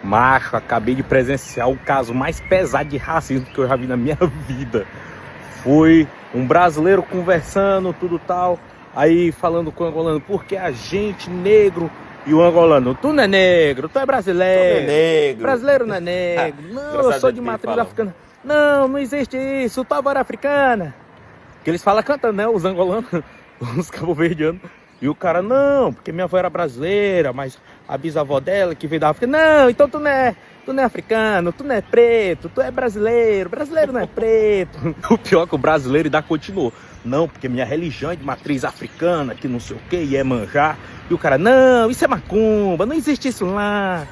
Macho, acabei de presenciar o caso mais pesado de racismo que eu já vi na minha vida. Foi um brasileiro conversando, tudo tal, aí falando com o angolano, porque a gente negro, e o angolano, tu não é negro, tu é brasileiro. Tu não é negro. Brasileiro não é negro. Não, eu sou de matriz africana. Não, não existe isso, tu agora é africana. Que eles falam cantando, né, os angolanos, os cabo-verdianos. E o cara, não, porque minha avó era brasileira, mas a bisavó dela que veio da África, não, então tu não é africano, tu não é preto, tu é brasileiro, brasileiro não é preto. O pior é que o brasileiro ainda continuou. Não, porque minha religião é de matriz africana, que não sei o que, e é manjar. E o cara, não, isso é macumba, não existe isso lá.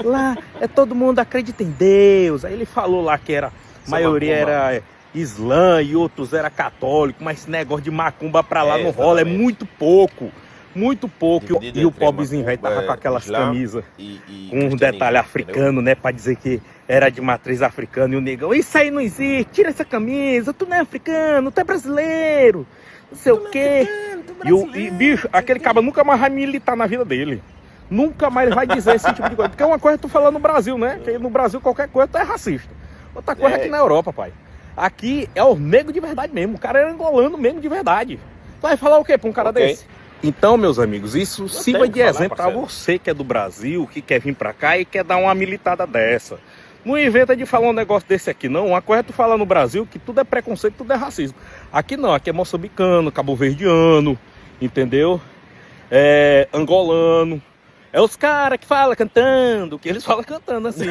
Lá é todo mundo acredita em Deus. Aí ele falou lá que era, a maioria era Islã e outros era católico, mas esse negócio de macumba pra lá não rola, é muito pouco. Muito pouco. E o pobrezinho velho tava com aquelas camisas com um detalhe africano, né? Pra dizer que era de matriz africana. E o negão, isso aí não existe, tira essa camisa, tu não é africano, tu é brasileiro, não sei o quê. E bicho, aquele cara nunca mais vai militar na vida dele. Nunca mais vai dizer esse tipo de coisa. Porque uma coisa é tu falando no Brasil, né? Que no Brasil qualquer coisa tu é racista. Outra coisa é aqui na Europa, pai. Aqui é o negro de verdade mesmo. O cara é angolano mesmo de verdade. Tu vai falar o quê pra um cara desse? Então, meus amigos, isso sirva de exemplo para você que é do Brasil, que quer vir para cá e quer dar uma militada dessa. Não inventa de falar um negócio desse aqui, não. Uma coisa é tu falar no Brasil que tudo é preconceito, tudo é racismo. Aqui não, aqui é moçambicano, cabo-verdiano, entendeu? É angolano. É os caras que falam cantando, que eles falam cantando assim.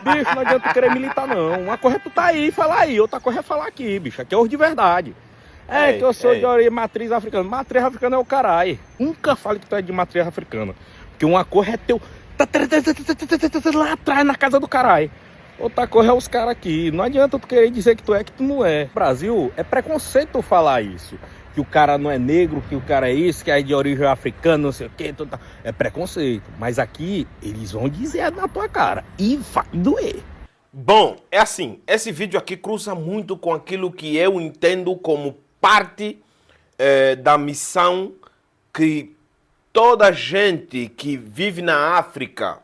Bicho, não adianta tu querer militar, não. Uma coisa é tu tá aí e falar aí, outra coisa é falar aqui, bicho. Aqui é os de verdade. É que eu sou de matriz africana. Matriz africana é o caralho. Nunca fale que tu é de matriz africana. Porque uma coisa é teu lá atrás na casa do caralho. Outra coisa é os caras aqui. Não adianta tu querer dizer que tu é, que tu não é. No Brasil, é preconceito tu falar isso. Que o cara não é negro, que o cara é isso, que é de origem africana, não sei o que. É preconceito. Mas aqui, eles vão dizer na tua cara. E vai doer. Bom, é assim. Esse vídeo aqui cruza muito com aquilo que eu entendo como parte da missão que toda gente que vive na África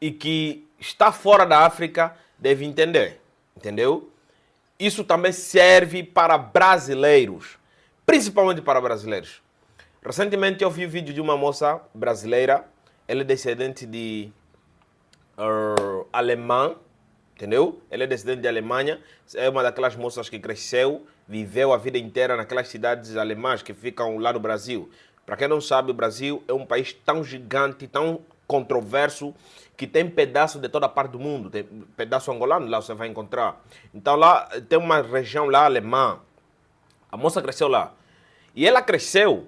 e que está fora da África deve entender, entendeu? Isso também serve para brasileiros, principalmente para brasileiros. Recentemente eu vi um vídeo de uma moça brasileira, ela é descendente de alemã, entendeu? Ela é descendente de Alemanha, é uma daquelas moças que cresceu, viveu a vida inteira naquelas cidades alemãs que ficam lá no Brasil. Para quem não sabe, o Brasil é um país tão gigante, tão controverso, que tem pedaço de toda parte do mundo. Tem pedaço angolano, lá você vai encontrar. Então lá tem uma região lá alemã. A moça cresceu lá. E ela cresceu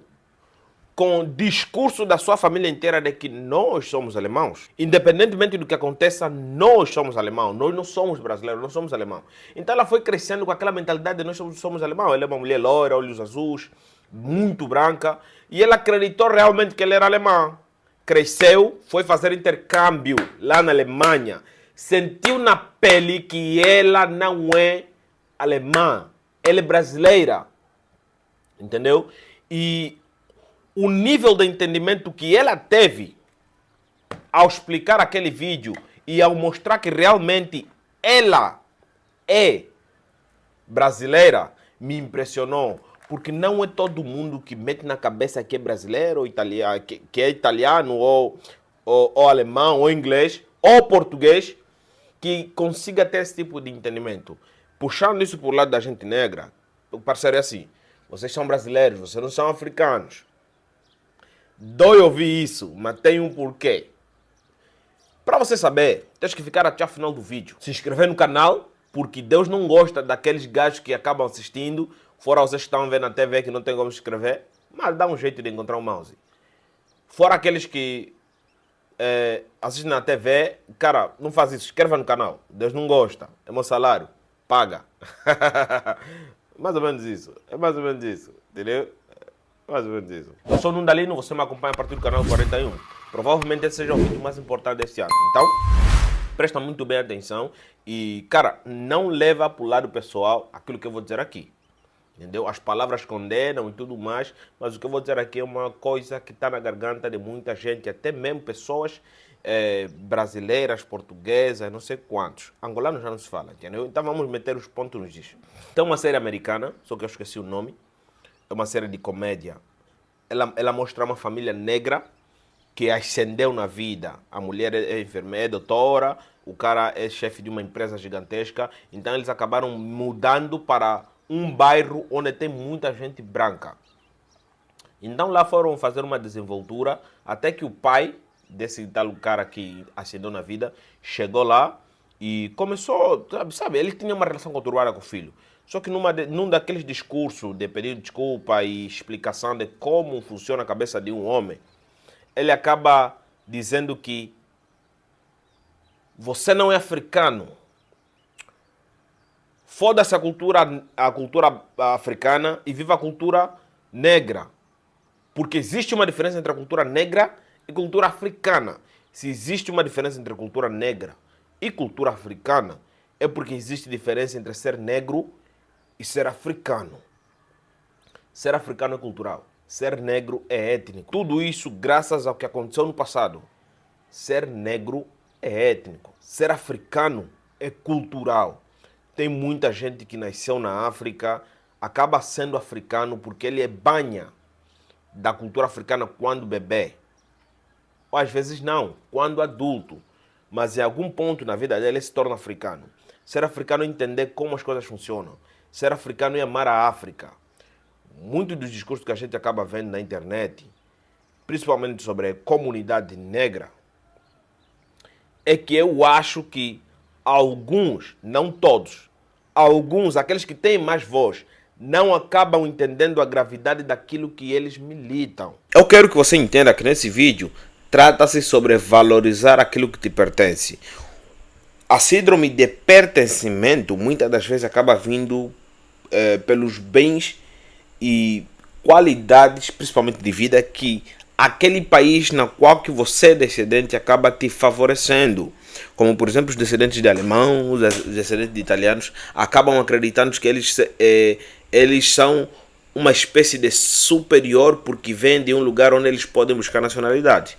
com o discurso da sua família inteira de que nós somos alemãos. Independentemente do que aconteça, nós somos alemãos. Nós não somos brasileiros, nós somos alemãos. Então ela foi crescendo com aquela mentalidade de nós somos alemãos. Ela é uma mulher loira, olhos azuis, muito branca. E ela acreditou realmente que ela era alemã. Cresceu, foi fazer intercâmbio lá na Alemanha. Sentiu na pele que ela não é alemã. Ela é brasileira. Entendeu? E o nível de entendimento que ela teve ao explicar aquele vídeo e ao mostrar que realmente ela é brasileira me impressionou. Porque não é todo mundo que mete na cabeça que é brasileiro ou italiano, que é italiano ou alemão ou inglês ou português que consiga ter esse tipo de entendimento. Puxando isso por lado da gente negra, o parceiro é assim, vocês são brasileiros, vocês não são africanos. Dói ouvir isso, mas tem um porquê. Para você saber, tens que ficar até o final do vídeo. Se inscrever no canal, porque Deus não gosta daqueles gajos que acabam assistindo, fora vocês que estão vendo na TV que não tem como se inscrever, mas dá um jeito de encontrar um mouse. Fora aqueles que assistem na TV, cara, não faz isso, inscreva no canal. Deus não gosta, é meu salário, paga. Mais ou menos isso, é mais ou menos isso, entendeu? Mais ou menos isso. Eu sou o Nundalino, você me acompanha a partir do canal 41. Provavelmente esse seja o vídeo mais importante deste ano. Então, presta muito bem atenção e, cara, não leva para o lado pessoal aquilo que eu vou dizer aqui. Entendeu? As palavras condenam e tudo mais, mas o que eu vou dizer aqui é uma coisa que está na garganta de muita gente, até mesmo pessoas brasileiras, portuguesas, não sei quantos. Angolanos já não se fala, entendeu? Então vamos meter os pontos nos is. Tem uma série americana, só que eu esqueci o nome. É uma série de comédia. Ela mostra uma família negra que ascendeu na vida. A mulher é enfermeira, é doutora, o cara é chefe de uma empresa gigantesca. Então eles acabaram mudando para um bairro onde tem muita gente branca. Então lá foram fazer uma desenvoltura até que o pai desse tal cara que ascendeu na vida chegou lá e começou, sabe, ele tinha uma relação conturbada com o filho. Só que num daqueles discursos de pedir desculpa e explicação de como funciona a cabeça de um homem, ele acaba dizendo que você não é africano. Foda-se a cultura africana e viva a cultura negra. Porque existe uma diferença entre a cultura negra e cultura africana. Se existe uma diferença entre a cultura negra e cultura africana, é porque existe diferença entre ser negro e ser africano. Ser africano é cultural. Ser negro é étnico. Tudo isso graças ao que aconteceu no passado. Ser negro é étnico. Ser africano é cultural. Tem muita gente que nasceu na África, acaba sendo africano porque ele é banha da cultura africana quando bebê. Ou às vezes não, quando adulto. Mas em algum ponto na vida dele ele se torna africano. Ser africano é entender como as coisas funcionam. Ser africano é amar a África. Muitos dos discursos que a gente acaba vendo na internet, principalmente sobre a comunidade negra, é que eu acho que alguns, não todos, alguns, aqueles que têm mais voz, não acabam entendendo a gravidade daquilo que eles militam. Eu quero que você entenda que nesse vídeo trata-se sobre valorizar aquilo que te pertence. A síndrome de pertencimento muitas das vezes acaba vindo pelos bens e qualidades, principalmente de vida, que aquele país na qual que você é descendente acaba te favorecendo. Como, por exemplo, os descendentes de alemãos, os descendentes de italianos, acabam acreditando que eles são uma espécie de superior porque vêm de um lugar onde eles podem buscar nacionalidade.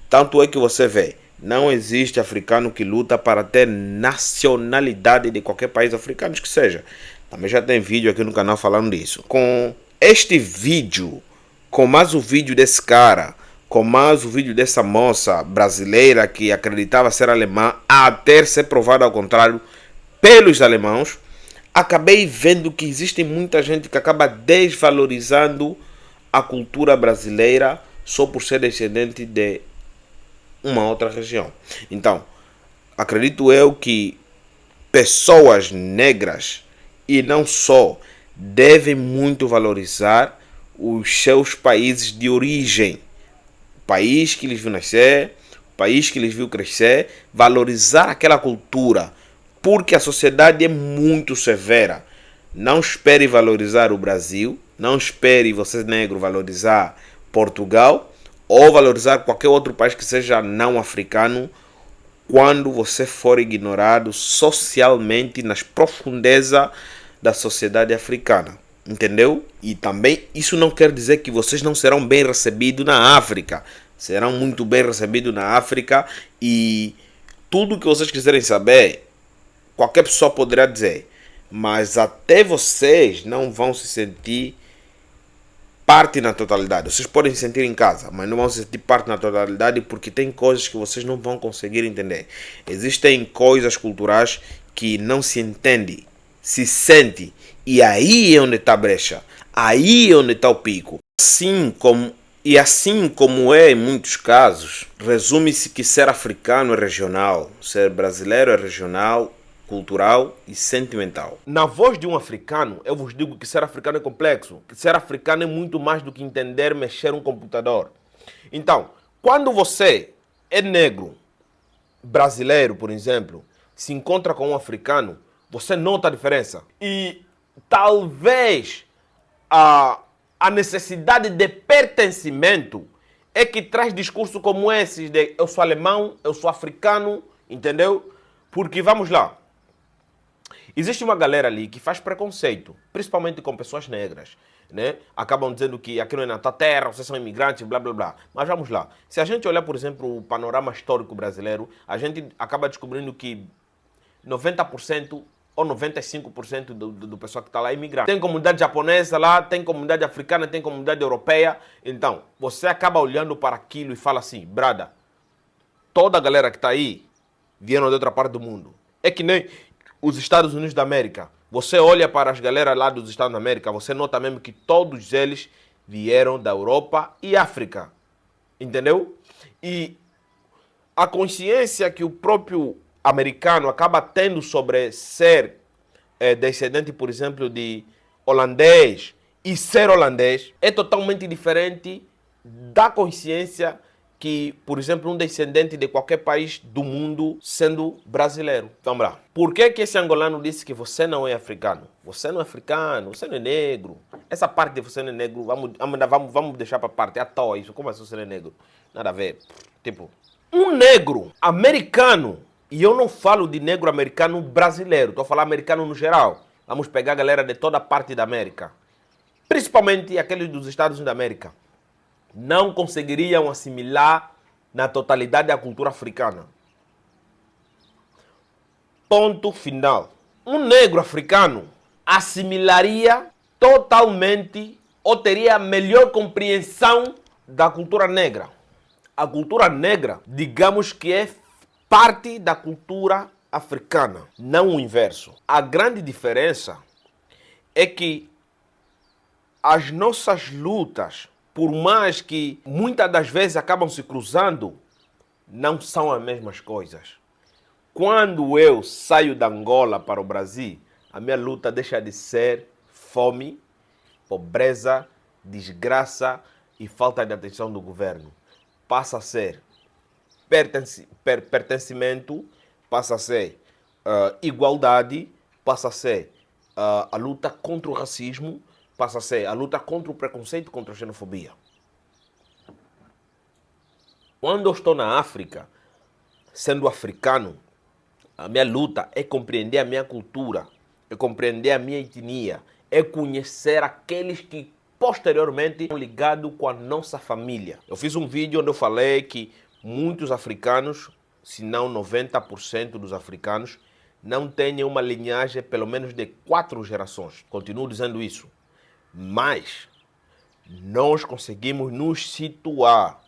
Tanto é que você vê, não existe africano que luta para ter nacionalidade de qualquer país africano que seja. Também já tem vídeo aqui no canal falando disso. Com este vídeo, com mais o vídeo desse cara, com mais o vídeo dessa moça brasileira que acreditava ser alemã, até ser provado ao contrário pelos alemãos, acabei vendo que existe muita gente que acaba desvalorizando a cultura brasileira só por ser descendente de uma outra região. Então, acredito eu que pessoas negras e não só devem muito valorizar os seus países de origem. O país que eles viu nascer, o país que eles viu crescer, valorizar aquela cultura, porque a sociedade é muito severa. Não espere valorizar o Brasil, não espere você negro valorizar Portugal ou valorizar qualquer outro país que seja não africano quando você for ignorado socialmente nas profundezas da sociedade africana. Entendeu? E também isso não quer dizer que vocês não serão bem recebidos na África. Serão muito bem recebidos na África e tudo que vocês quiserem saber, qualquer pessoa poderá dizer. Mas até vocês não vão se sentir parte na totalidade. Vocês podem se sentir em casa, mas não vão se sentir parte na totalidade porque tem coisas que vocês não vão conseguir entender. Existem coisas culturais que não se entende, se sente. E aí é onde está a brecha. Aí é onde está o pico. Assim como é em muitos casos, resume-se que ser africano é regional, ser brasileiro é regional, cultural e sentimental. Na voz de um africano, eu vos digo que ser africano é complexo. Que ser africano é muito mais do que entender mexer um computador. Então, quando você é negro, brasileiro, por exemplo, se encontra com um africano, você nota a diferença. E talvez a necessidade de pertencimento é que traz discurso como esses de eu sou alemão, eu sou africano, entendeu? Porque, vamos lá, existe uma galera ali que faz preconceito, principalmente com pessoas negras. né? Acabam dizendo que aqui não é na tua terra, vocês são imigrantes, blá blá blá. Mas vamos lá. Se a gente olhar, por exemplo, o panorama histórico brasileiro, a gente acaba descobrindo que 90% ou 95% do pessoal que está lá é imigrante. Tem comunidade japonesa lá, tem comunidade africana, tem comunidade europeia. Então, você acaba olhando para aquilo e fala assim, brada, toda a galera que está aí vieram de outra parte do mundo. É que nem os Estados Unidos da América. Você olha para as galera lá dos Estados da América, você nota mesmo que todos eles vieram da Europa e África. Entendeu? E a consciência que o próprio americano acaba tendo sobre ser descendente, por exemplo, de holandês e ser holandês é totalmente diferente da consciência que, por exemplo, um descendente de qualquer país do mundo sendo brasileiro. Vamos lá. Por que esse angolano disse que você não é africano? Você não é africano, você não é negro. Essa parte de você não é negro, vamos deixar para parte. É à toa isso. Como assim você não é negro? Nada a ver. Tipo, um negro americano, e eu não falo de negro americano brasileiro, estou falando americano no geral. Vamos pegar a galera de toda parte da América. Principalmente aqueles dos Estados Unidos da América. Não conseguiriam assimilar na totalidade a cultura africana. Ponto final. Um negro africano assimilaria totalmente ou teria melhor compreensão da cultura negra. A cultura negra, digamos que é parte da cultura africana, não o inverso. A grande diferença é que as nossas lutas, por mais que muitas das vezes acabam se cruzando, não são as mesmas coisas. Quando eu saio da Angola para o Brasil, a minha luta deixa de ser fome, pobreza, desgraça e falta de atenção do governo. Passa a ser pertencimento, passa a ser igualdade, passa a ser a luta contra o racismo, passa a ser a luta contra o preconceito, contra a xenofobia. Quando eu estou na África, sendo africano, a minha luta é compreender a minha cultura, é compreender a minha etnia, é conhecer aqueles que posteriormente estão ligados com a nossa família. Eu fiz um vídeo onde eu falei que muitos africanos, se não 90% dos africanos, não têm uma linhagem pelo menos de 4 gerações. Continuo dizendo isso. Mas nós conseguimos nos situar.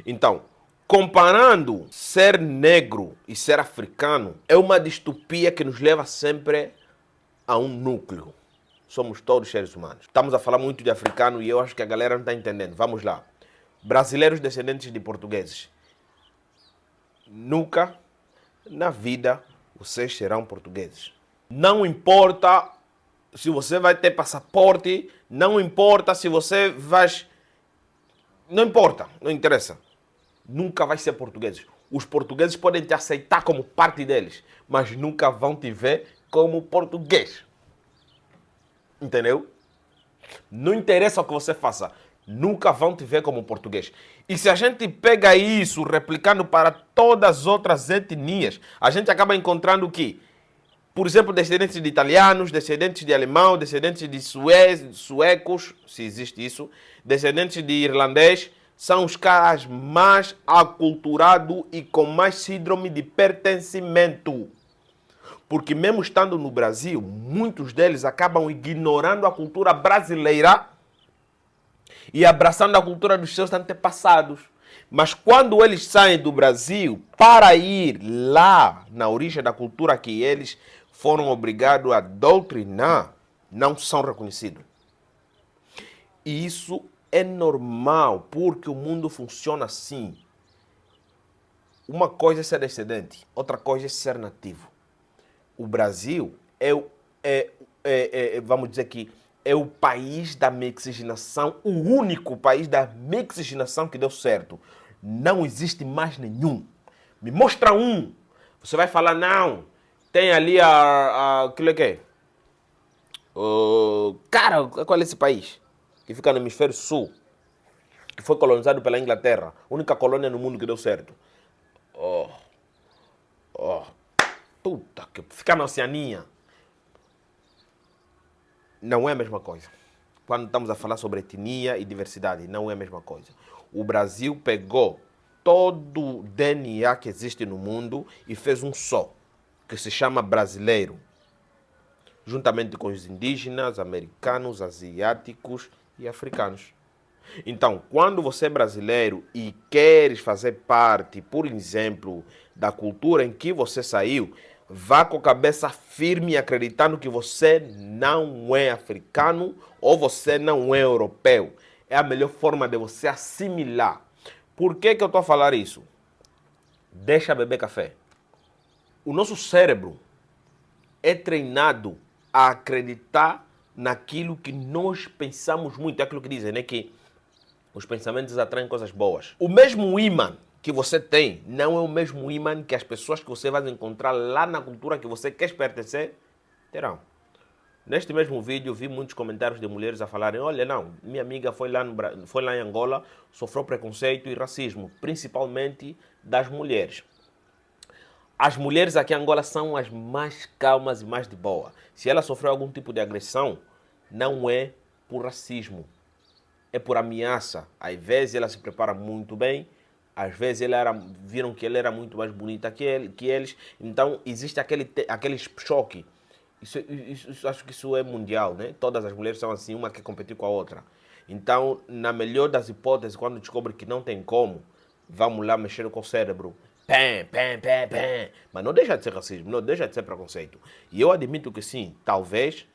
Então, comparando ser negro e ser africano, é uma distopia que nos leva sempre a um núcleo. Somos todos seres humanos. Estamos a falar muito de africano e eu acho que a galera não está entendendo. Vamos lá. Brasileiros descendentes de portugueses. Nunca na vida vocês serão portugueses. Não importa se você vai ter passaporte, não importa se você vai... Não importa, não interessa. Nunca vai ser português. Os portugueses podem te aceitar como parte deles, mas nunca vão te ver como português. Entendeu? Não interessa o que você faça, nunca vão te ver como português. E se a gente pega isso, replicando para todas as outras etnias, a gente acaba encontrando que, por exemplo, descendentes de italianos, descendentes de alemão, descendentes de suecos, se existe isso, descendentes de irlandês, são os caras mais aculturados e com mais síndrome de pertencimento. Porque mesmo estando no Brasil, muitos deles acabam ignorando a cultura brasileira e abraçando a cultura dos seus antepassados. Mas quando eles saem do Brasil para ir lá na origem da cultura que eles foram obrigados a doutrinar, não são reconhecidos. E isso é normal, porque o mundo funciona assim. Uma coisa é ser descendente, outra coisa é ser nativo. O Brasil vamos dizer que é o país da mixigenação, o único país da mixigenação que deu certo. Não existe mais nenhum. Me mostra um. Você vai falar, não, tem ali aquilo que é? Cara, qual é esse país? Que fica no hemisfério sul, que foi colonizado pela Inglaterra. Única colônia no mundo que deu certo. Puta, que fica na Oceania. Não é a mesma coisa. quando estamos a falar sobre etnia e diversidade. Não é a mesma coisa. O Brasil pegou todo o DNA que existe no mundo e fez um só, que se chama brasileiro, juntamente com os indígenas, americanos, asiáticos e africanos. Então, quando você é brasileiro e queres fazer parte, por exemplo, da cultura em que você saiu, vá com a cabeça firme acreditando que você não é africano ou você não é europeu. É a melhor forma de você assimilar. Por que eu estou a falar isso? Deixa beber café. O nosso cérebro é treinado a acreditar naquilo que nós pensamos muito. É aquilo que dizem, né? Que os pensamentos atraem coisas boas. O mesmo imã que você tem não é o mesmo imã que as pessoas que você vai encontrar lá na cultura que você quer pertencer terão. Neste mesmo vídeo, vi muitos comentários de mulheres a falarem: olha, não, minha amiga foi lá em Angola, sofreu preconceito e racismo, principalmente das mulheres. As mulheres aqui em Angola são as mais calmas e mais de boa. Se ela sofreu algum tipo de agressão, não é por racismo, é por ameaça. Às vezes ela se prepara muito bem, às vezes viram que ela era muito mais bonita que eles, então existe aquele choque. Acho que isso é mundial, né? Todas as mulheres são assim, uma quer competir com a outra. Então, na melhor das hipóteses, quando descobre que não tem como, vamos lá mexer com o cérebro. Pém, pém, pém, pém. Mas não deixa de ser racismo, não deixa de ser preconceito. E eu admito que sim, talvez,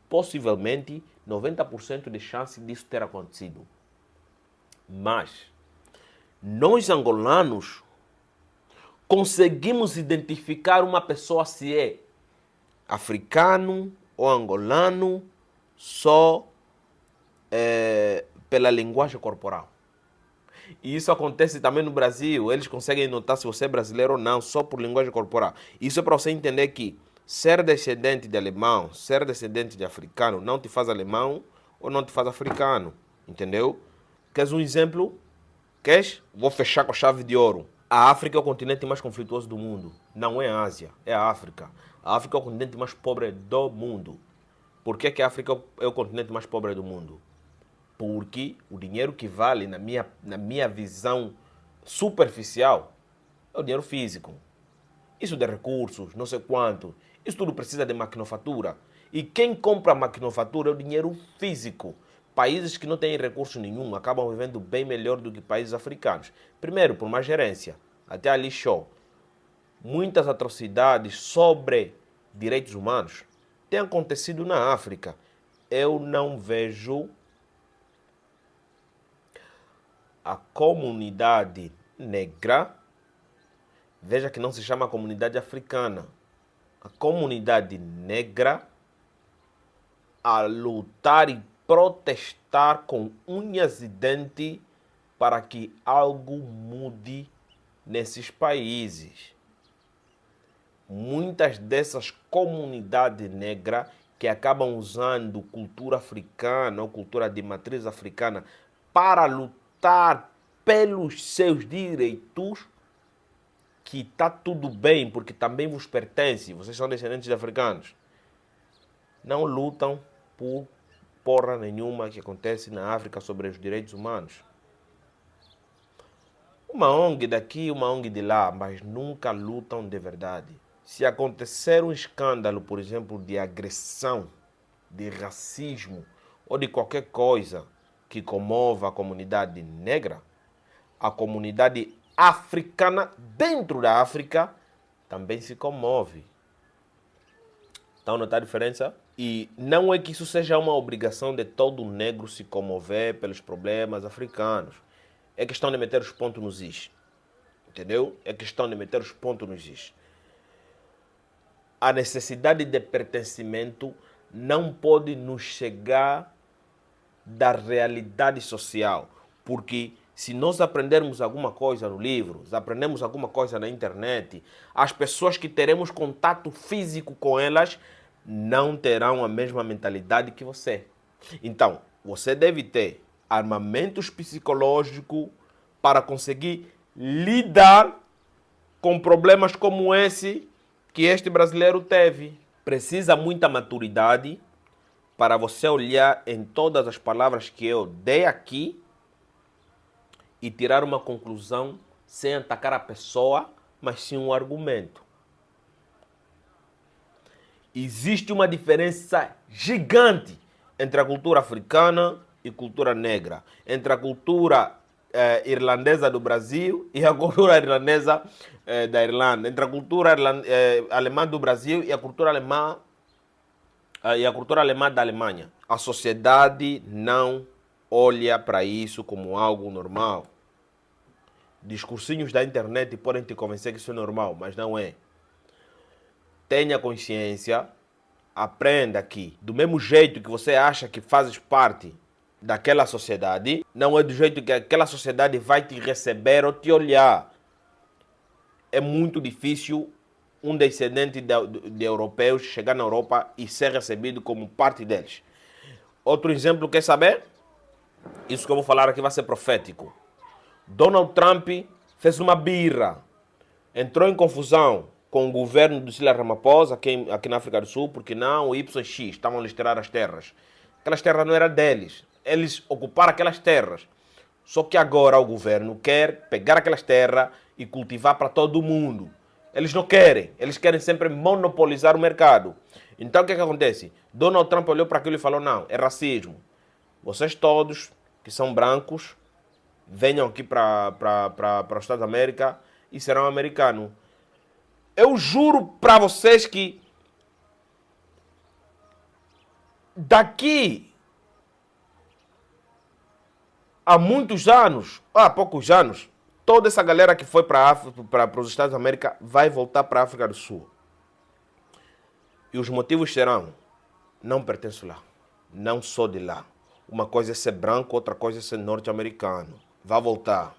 possivelmente, 90% de chance disso ter acontecido. Mas, nós angolanos conseguimos identificar uma pessoa se é africano ou angolano só pela linguagem corporal. E isso acontece também no Brasil. Eles conseguem notar se você é brasileiro ou não só por linguagem corporal. Isso é para você entender que ser descendente de alemão, ser descendente de africano não te faz alemão ou não te faz africano. Entendeu? Queres um exemplo? Queres? Vou fechar com a chave de ouro. A África é o continente mais conflituoso do mundo. Não é a Ásia, é a África. A África é o continente mais pobre do mundo. Por que a África é o continente mais pobre do mundo? Porque o dinheiro que vale, na minha visão superficial, é o dinheiro físico. Isso de recursos, não sei quanto. Isso tudo precisa de maquinofatura. E quem compra maquinofatura é o dinheiro físico. Países que não têm recurso nenhum acabam vivendo bem melhor do que países africanos. Primeiro, por má gerência. Até ali show. Muitas atrocidades sobre direitos humanos têm acontecido na África. Eu não vejo a comunidade negra, veja que não se chama comunidade africana, a comunidade negra a lutar e protestar com unhas e dentes para que algo mude nesses países. Muitas dessas comunidades negras que acabam usando cultura africana ou cultura de matriz africana para lutar pelos seus direitos, que está tudo bem, porque também vos pertence, vocês são descendentes de africanos, não lutam por porra nenhuma que acontece na África sobre os direitos humanos. Uma ONG daqui, uma ONG de lá, mas nunca lutam de verdade. Se acontecer um escândalo, por exemplo, de agressão, de racismo ou de qualquer coisa que comova a comunidade negra, a comunidade africana dentro da África também se comove. Estão a notar a diferença? E não é que isso seja uma obrigação de todo negro se comover pelos problemas africanos. É questão de meter os pontos nos is. Entendeu? É questão de meter os pontos nos is. A necessidade de pertencimento não pode nos chegar da realidade social. Porque se nós aprendermos alguma coisa no livro, se aprendemos alguma coisa na internet, as pessoas que teremos contato físico com elas não terão a mesma mentalidade que você. Então, você deve ter armamentos psicológicos para conseguir lidar com problemas como esse que este brasileiro teve. Precisa muita maturidade para você olhar em todas as palavras que eu dei aqui e tirar uma conclusão sem atacar a pessoa, mas sim um argumento. Existe uma diferença gigante entre a cultura africana e cultura negra, entre a cultura irlandesa do Brasil e a cultura irlandesa da Irlanda, entre a cultura alemã do Brasil e a cultura alemã da Alemanha. A sociedade não olha para isso como algo normal. Discursinhos da internet podem te convencer que isso é normal, mas não é. Tenha consciência, aprenda que do mesmo jeito que você acha que fazes parte daquela sociedade, não é do jeito que aquela sociedade vai te receber ou te olhar. É muito difícil um descendente de europeus chegar na Europa e ser recebido como parte deles. Outro exemplo, quer saber? Isso que eu vou falar aqui vai ser profético. Donald Trump fez uma birra, entrou em confusão com o governo do Cyril Ramaphosa aqui na África do Sul, porque não, o YX estavam a lhes tirar as terras. Aquelas terras não eram deles, eles ocuparam aquelas terras. Só que agora o governo quer pegar aquelas terras e cultivar para todo mundo. Eles não querem, eles querem sempre monopolizar o mercado. Então o que acontece? Donald Trump olhou para aquilo e falou, não, é racismo. Vocês todos que são brancos, venham aqui para os Estados da América e serão americanos. Eu juro para vocês que daqui há muitos anos, há poucos anos, toda essa galera que foi para os Estados da América vai voltar para a África do Sul. E os motivos serão, não pertenço lá, não sou de lá. Uma coisa é ser branco, outra coisa é ser norte-americano. Vai voltar.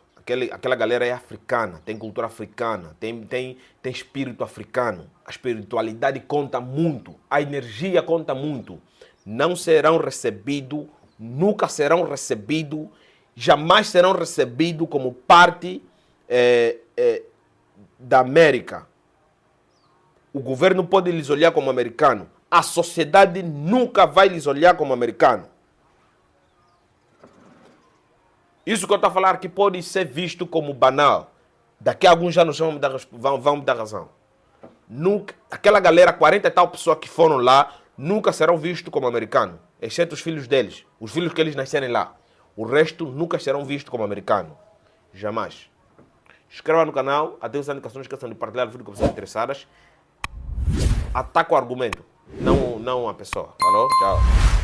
Aquela galera é africana, tem cultura africana, tem espírito africano. A espiritualidade conta muito, a energia conta muito. Não serão recebidos, nunca serão recebidos, jamais serão recebidos como parte da América. O governo pode lhes olhar como americano, a sociedade nunca vai lhes olhar como americano. Isso que eu estou a falar aqui pode ser visto como banal. Daqui a alguns anos vão me dar razão. Nunca, aquela galera, 40 e tal pessoas que foram lá, nunca serão vistos como americanos, exceto os filhos deles, os filhos que eles nascerem lá. O resto nunca serão vistos como americanos. Jamais. Inscreva no canal, ative as indicações, não esqueçam de partilhar o vídeo com pessoas interessadas. Ataca o argumento, não a pessoa. Falou? Tchau.